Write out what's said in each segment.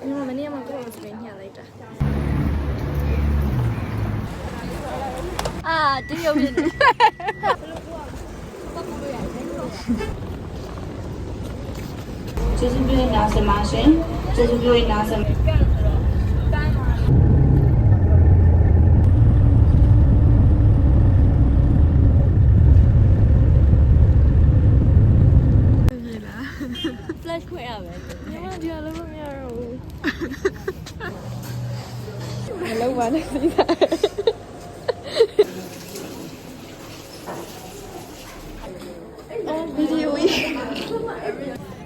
你们明天嘛，跟我随便来着。啊，真有病！就是不会拿什么钱，就是不会拿什么。Flash ခွဲရပဲ။ညီမဒီလိုမရတော့ဘူး။မလုံးပါနဲ့စိတ်ထား။အော်ဗီဒီယိုကြီး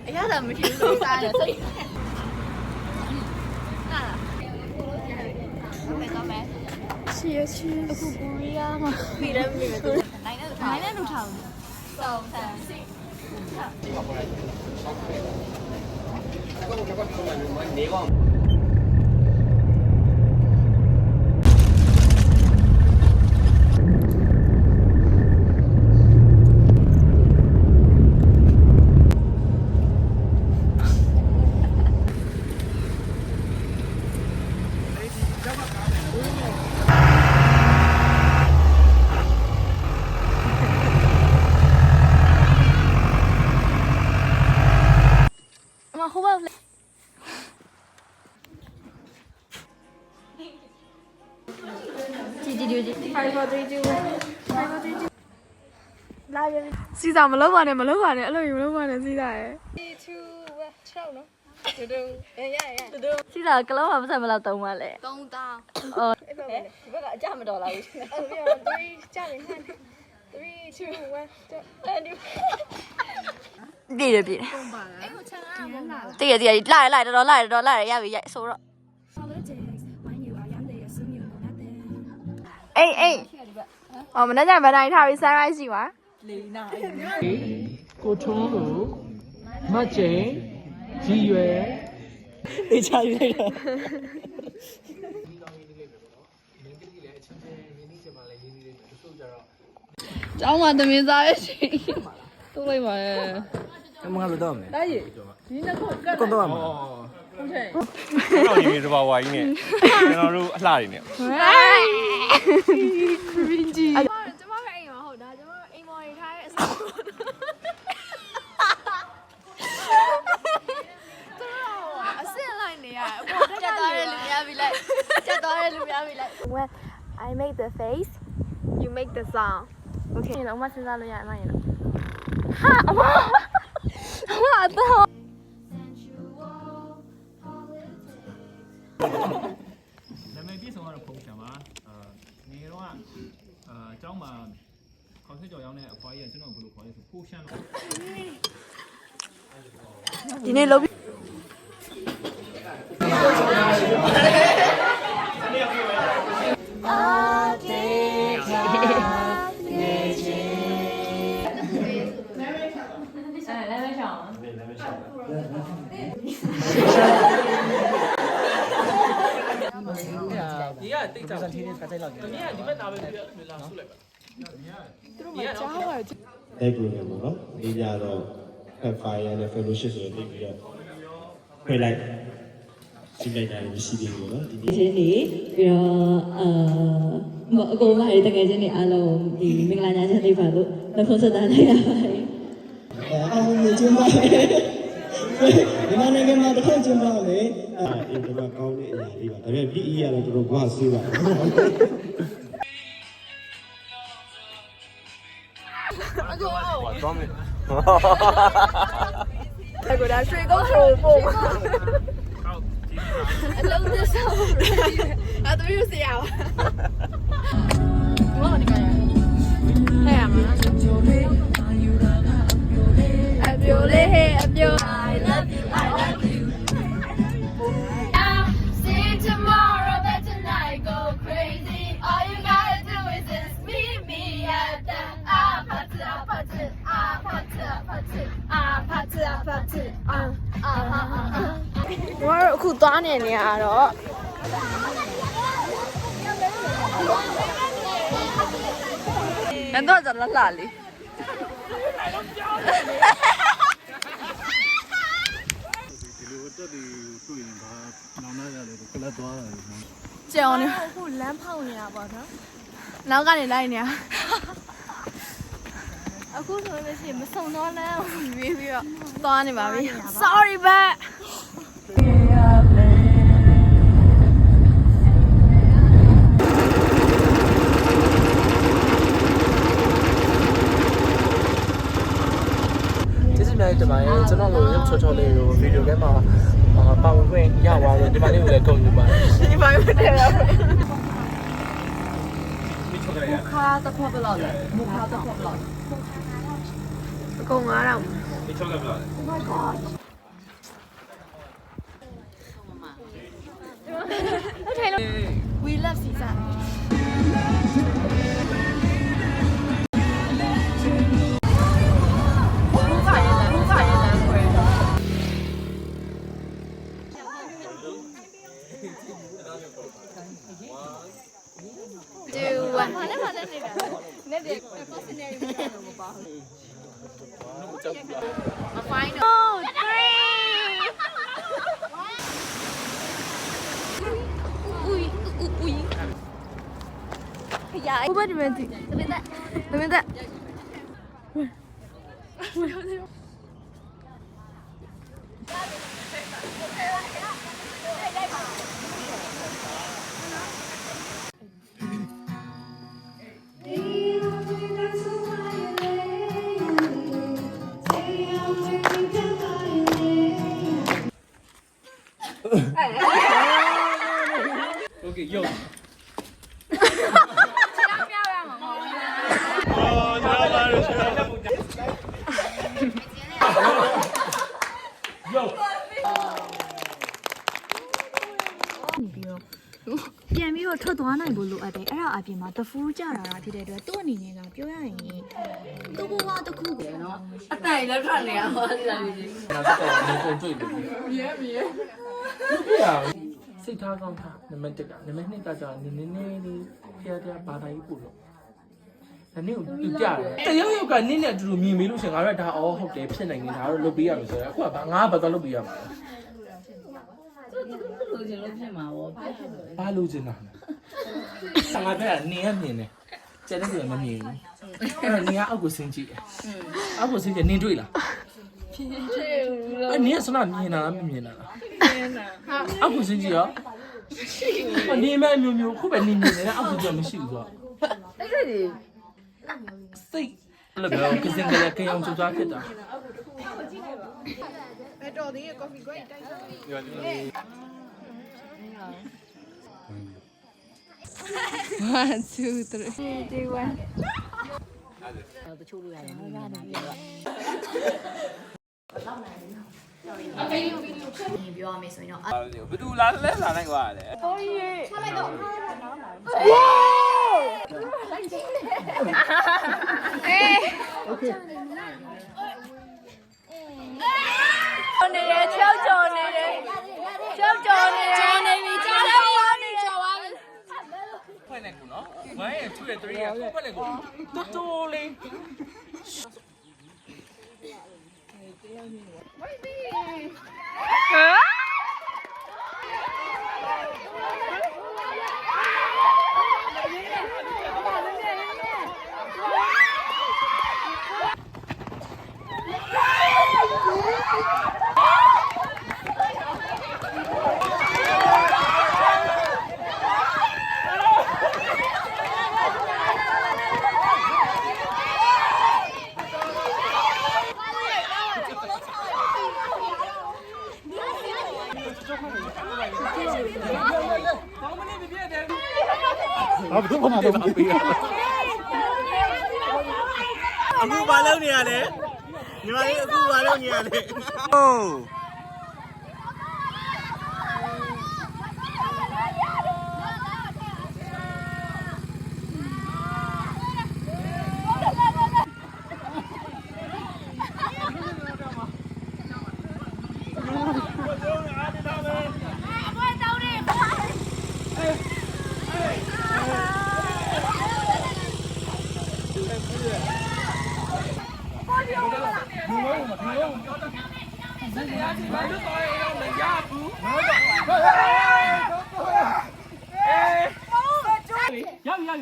။အရသာမရှိဘူးလို့စားတယ်စိတ်။ဟာ။ဘယ်တော့မဲ။ချီအခုပူရီယာမှာပြီးတယ်ပြီးတယ်။နိုင်တဲ့လူထောင်။စောင်းဆန်းစိတ်။ဟိုဘက်ကြည့်5 4 3 2 လာရစီစာမလုံးပါနဲ့အဲ့လိုမလုံးပါနဲ့စီစာရယ်2 6နော်တူစီစာကလုံးမှာပတ်စံမလောက်တုံးပါလေ3000အော်ဒီဘက်ကအကြမတော်လာဘူးအဲ့လို3ကြတယ်ဟန်3 2 1ပြည်တယ်အဲ့ကိုချန်လာမလားတည့်ရလိုက်တော်လိုက်ရပြီရိုက်ဆိုတော့အေးအော်မနေ့ကဘယ်တိုင်းထားပြီး sunrise ရှိပါ4နာရီကိုထုံးကိုမတ်ကျင်ကြီးရွယ်တေချာယူလိုက်တော့ကျောင်းမှာသမင်းစားရဲ့ရှင်တို့လိုက်ပါရဲ့မငါလို့တော့မယ်တားရည်ဒီနှစ်ခုကတ်တော့တော့မှာဟုတ်တယ်တော့ဒီနေ့တဘာဝါကြီးနဲ့ကျွန်တော်တို့အလှတွေနဲ့ခရင်ဂျီကျမကအိမ်မှာဟုတ်ဒါကျမအိမ်မော်နေထားတဲ့အစားတို့အစင်လိုက်နေရအပေါ်တက်သွားတဲ့လူများပြီလိုက်When I make the face you make the sound okay အမစဉ်းစားလို့ရအမရင်တော့ဟာအမအတော့နာမည်ပြည့်စုံကတော့ပုံစံပါငယ်တော့အကျောင်းမှာခေါင်းဆက်ကြော်ရောင်းတဲ့အဖွားကြီးကကျွန်တော်ဘယ်လိုခေါ်လဲဆိုဖိုးရှမ်းတော့ဒီနေ့လုံးဒီကတိတ်တာတင်းတင်းခါတိုင်းလောက်တယ်။ဒီကဒီဘက်နာပဲပြီးတော့လာဆုလိုက်ပါ။သူတို့မကြားပါဘူး။အဲ့ကိုနေပေါ့နော်။ဒီကြတော့ fire နဲ့ fellowship ဆိုတော့ပြီးတော့ခွဲလိုက်စီးလိုက်တာမရှိသေးဘူးနော်။ဒီချင်းနေပြီးတော့အကုန်လုံးတကယ်ချင်းနေအားလုံးဒီမင်္ဂလာညချမ်းလေးပါလို့လက်ဖုန်းဆက်တာလိုက်ရပါတယ်။အားလုံးကျင်းပါလေ။ဒီနိုင်ငံမှာတစ်ခါကျင်းပါလေ။အေးဒီမှာကောင်းတဲ့အရာလေးပါ။ဒါပေမဲ့ PE ကတော့တော်တော်ဘာဆူးပါ။သွားမယ်အဲ့ဒါရွှေကုန်းချိုပို့အလုံးသစ္စာအဲ့ဒါမျိုးစရာပါဘောဒီကရဟဲ့အမအပြိုလေးဟဲ့အပြို I love you See tomorrow that tonight go crazy All you gotta do is just meet me at the party အခုသွားနေနေရတော့အဲ့တော့จะလာလေဒီလိုတက်တွေတွေ့ရင်ဒါ လက်သွားတယ် ကြောင်နေအခုလမ်းဖောက်နေတာပေါ့နော်နောက်ကနေလိုက်နေတာအခုဆိုလို့ရှိရင်မစုံတော့လမ်းကိုရွေးပြီးတော့သွားနေပါပြီ sorry but ကျေးဇူးများတင်ပါတယ်ကျွန်တော်တို့ရုပ်ချောချောလေးကိုဗီဒီယိုထဲမှာပေါဝင်ခွင့်ရသွားတယ်ဒီမှာလေးကိုလည်းကုန်ယူပါတယ်ဒီမှာပဲတယ်လားခါတစ်ခွက်ဘယ်လောက်လဲမူခါတစ်ခွက်ဘယ်လောက် အကုန်9000 ဒီချောကဘယ်လောက်လဲ Oh my god ဟုတ်တယ်လို့ we love Caesar 不把你们听，那边在。OK 又。ပြန်ပြီးတော့ထွက်သွားနိုင်ဖို့လိုအပ်တယ်အဲ့ဒါအပြင်မှာတဖူးကြတာဖြစ်တဲ့အတွက်သူ့အနေနဲ့ကပြောရရင်သူ့ဘဝတစ်ခုပဲเนาะ အတိုင်လည်းထွက်နေရပါလိမ့်မယ် နောက်တော့ငုံတွေ့တယ်မြဲစိတ်ထားကောင်းတာနံပါတ်1ကနံပါတ်2ကကြာနည်းနည်းလေးဖျားဖျားဘာသာရေးပို့လို့ဒါနည်းကိုသူကြတယ်တယောက်ယောက်ကနင်းနဲ့အတူတူမြင်ပြီးလို့ရှင်ငါတို့ဒါအော်ဟုတ်တယ်ဖြစ်နိုင်နေတာတော့လုပ်ပေးရမယ်ဆိုတော့အခုကငါဘာကလုပ်ပေးရမှာလဲ လိုချင်လို့ဖြစ်မှာပေါ့ ဘာလို့ကျင်တာလဲငါပြောနင်းရမြင်တယ်ကျန်တဲ့လူကမမြင်ဘူးအဲ့တော့နင်းကအောက်ကိုဆင်းကြည့်တယ်အောက်ကိုဆင်းကြည့်နင်းတွေ့လားအဲ့နင်းကစနာမြင်တာလားမမြင်တာလားမြင်တာအောက်ကိုဆင်းကြည့်ရောနင်းမဲမျိုးမျိုးခုပဲနင်းမြင်တယ်အောက်ကိုကြမရှိဘူးဆိုတော့အဲ့ဒါကြီးစိတ်လည်းပြောကစင်ကလေးကအောင်ကြိုးစားဖြစ်တာအဲ့တော်သေးရဲ့ coffee ကိုတိုက်စား1 2 3 2 1 တချို့လိုရတယ်ပြောရမယ်ဆိုရင်တော့ ဘယ်သူလာလဲလာနိုင်ကွာလေ နေတယ်ချောက်ကြော်နေတယ်ချောက်ကြော်နေတယ်ကြော်နေပြီကြော်နေပြီကြော်ပါပြီ ဖွင့်နေကူနော်1 and 2 and 3ကဖွင့်နေကူတူတူလေး ဘာလို့မလုပ်ဘူးအခုဘာလုပ်နေရလဲညီမလေးအခုဘာလုပ်နေရလဲအိုး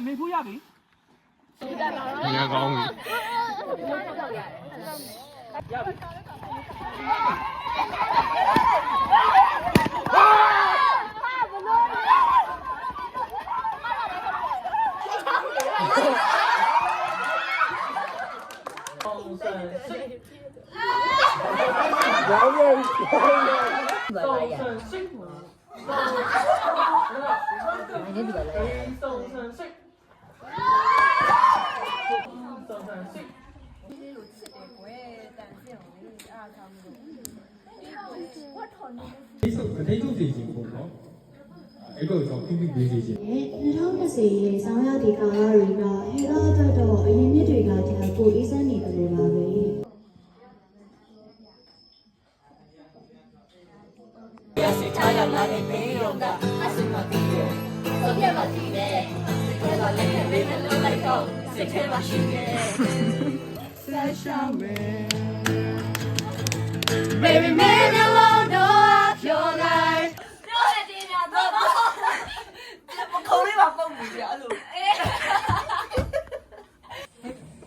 မေဖို့ရပြီ ငါကောင်းပြီ ထိတ်ထုတ်စီခြင်းပေါ့နော်အဲ့တော့ကျွန်တော်ပြပြပေးစီခြင်း 2020ရဲ့ဆောင်းရဒီကာလတွေကဟဲလာအတွက်တော့အရင်နှစ်တွေကဒီကပိုအေးစမ်းနေတယ်လို့ပါပဲ Baby man I won't know of your life ပြောရတဲ့ညတော့ခေါ်လေးပါပုံပြီးအဲ့လို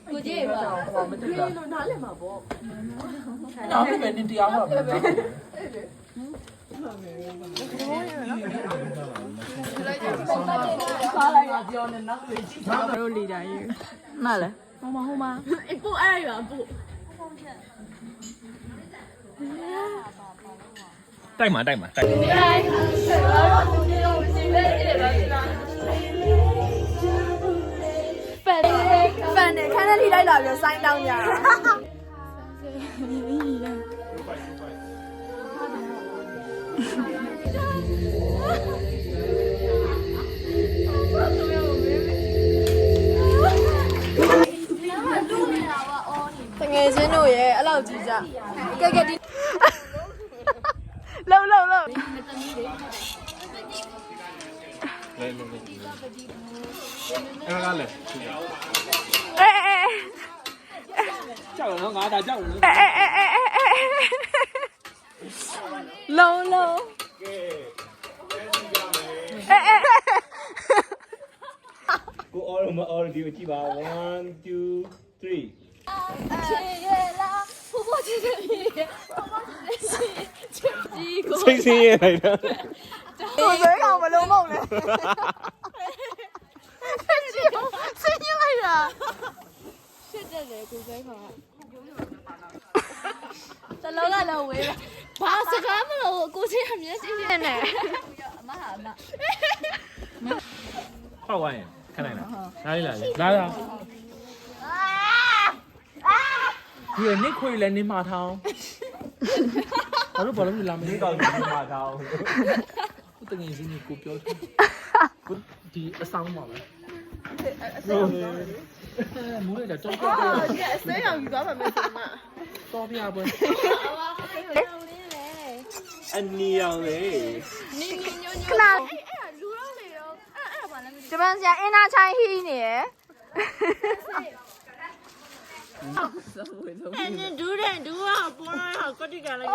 ကိုကြီးပါဘာမတွေ့လားနားလည်မှာပေါ့နားပဲနေတရားမှာပဲပြောနေနောက်လေကြည့်ပါတော့လီတာကြီးနားလေဟိုမှာအပူအဲ့ရအပူ တိုက်မှာတိုက်မှာတိုက် ဖန်နေခန်းလေးလိုက်လာပြီးစိုင်းတောင်းကြတာတငယ်ချင်းတို့ရဲ့အဲ့လောက်ကြီးကြကဲကဲဒီလုံလဲလဲအဲကြောက်နော်ငါဒါကြောက်နော်လုံလုံကိုအော်မအော်ဒီကိုကြည့်ပါ1 2 3ချေရလာဘဘချေချေကြီးကို စိတ်ဆင်းရဲလိုက်တာ ကိုယ်ကောင်မလုံးမုံနဲ့ကြီးကိုဆင်းရလိုက်တာရှစ်တက်တယ်ကိုယ်ကောင်တလုံးကတော့ဝေးဘာစကားမလို့ကိုချင်းအမြဲရှင်းရှင်းနဲ့အမဟာအမ ဟောက်ဝိုင်းခဏလိုက်လားလာလာဒီနေ့ခွေလည်းနေမှာထောင်းဘာလို့ဘာလို့လာမလဲကောင်းနေမှာထောင်းကိုတငယ်ချင်းကိုပြောကိုဒီအဆောင်ပါပဲမိုးရတော့တော့ဒီအစိမ်းအောင်ယူသွားပါမယ်ဆိုမှ တော့ပြပွဲ အနီရောင်လေ နီနီညိုညိုခလာအဲ့လူတော့လေတော့အဲ့ဘာလဲမသိဂျပန်ဆရာအင်နာချိုင်းဟီးနေရယ်အဲ့ဒူးတဲ့ဒူးကပေါ်လာကတိကလည်း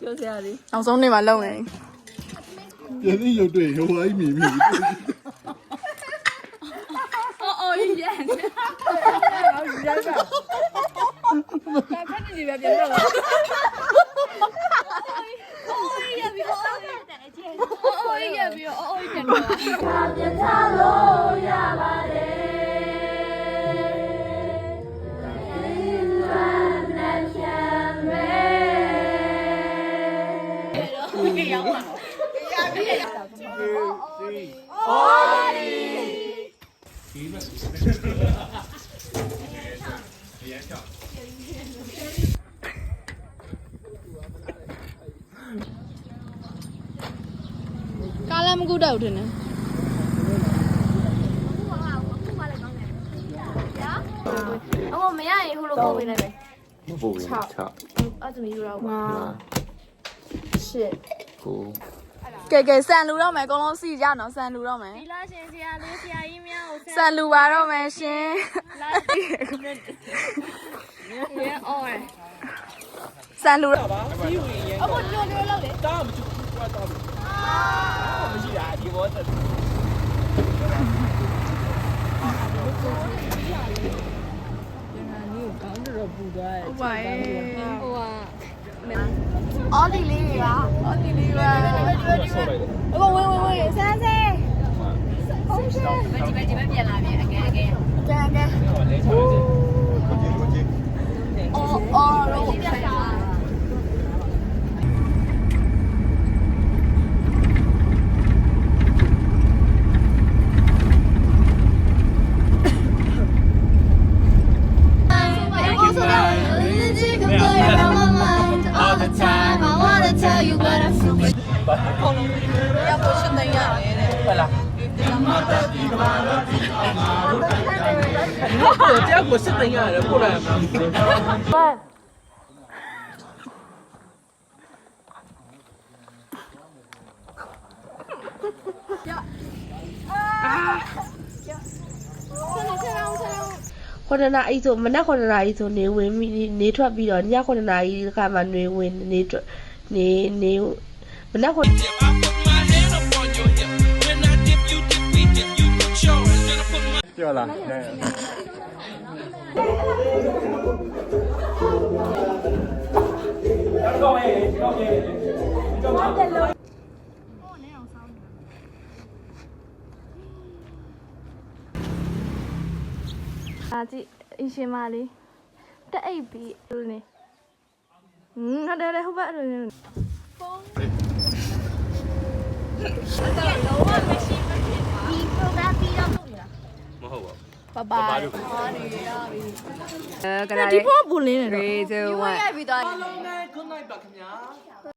ပြောစရာလေးနောက်ဆုံးနေမှာလုံနေ ပြန်ပြီးရုပ်တွေ့ရုပ်ဝိုင်းမြင်မြင် အော်ရန်ရန်ကခဏနေပဲပြန်တော့အော်ရပြီအော်တဲ့ကျအော်ရပြီအော်ပြန်တော့ပြန်ထားလို့ရပါတယ်ကားလည်းမကူတော့ဘူးထင်တယ်အမမရရင်ဟိုလိုပို့ပေးလိုက်မယ် မဟုတ်ဘူး6 အဲ့ဒါမျိုးတော့ပါရှစ် 9 ကဲကဲဆန်လူတော့မယ်အကုန်လုံးစီကြနော်ဆန်လူတော့မယ်ဒီလားရှင်ဆရာလေးဆရာကြီးများကိုဆန်လူပါတော့မယ်ရှင်လာကြည့်ရဲအော်ဆန်လူတော့ပါအမကျော်လောက်လေ တားမချူတော့တော့မရှိတာဒီဘောတက် ဟုတ်ပါရဲ့ဟိုကအော်ဒီလေးတွေကအော်ဒီလေးပါအဘဝင်ဆန်းစေးဟုတ်ရှင်းဒီဘက်ပြန်လာပြီအကဲအော်လို့ပြန်လာဟုတ်လား这样我是怎样的过来吗？9နာရီဆိုမနက်9နာရီဆိုနေဝင်နေထွက်ပြီးတော့ည9နာရီကမှနေဝင်နေထွက်နေမနက်9ပြောလားအားကြည့်အရှင်မလေးတက်အိပ်ပြီးလို့နေဟုတ်တယ်ဟုတ်ပါအဲ့လိုနေဖုန်းလုံးဝမရှိမဖြစ်ဒီ program ပြီးတော့လုပ်နေတာမဟုတ်ပါဘူးပါနေရပြီကနာဒီဖုန်းပူလင်းနေတော့3 2 1 အားလုံးနဲ့ good night ပါခင်ဗျာ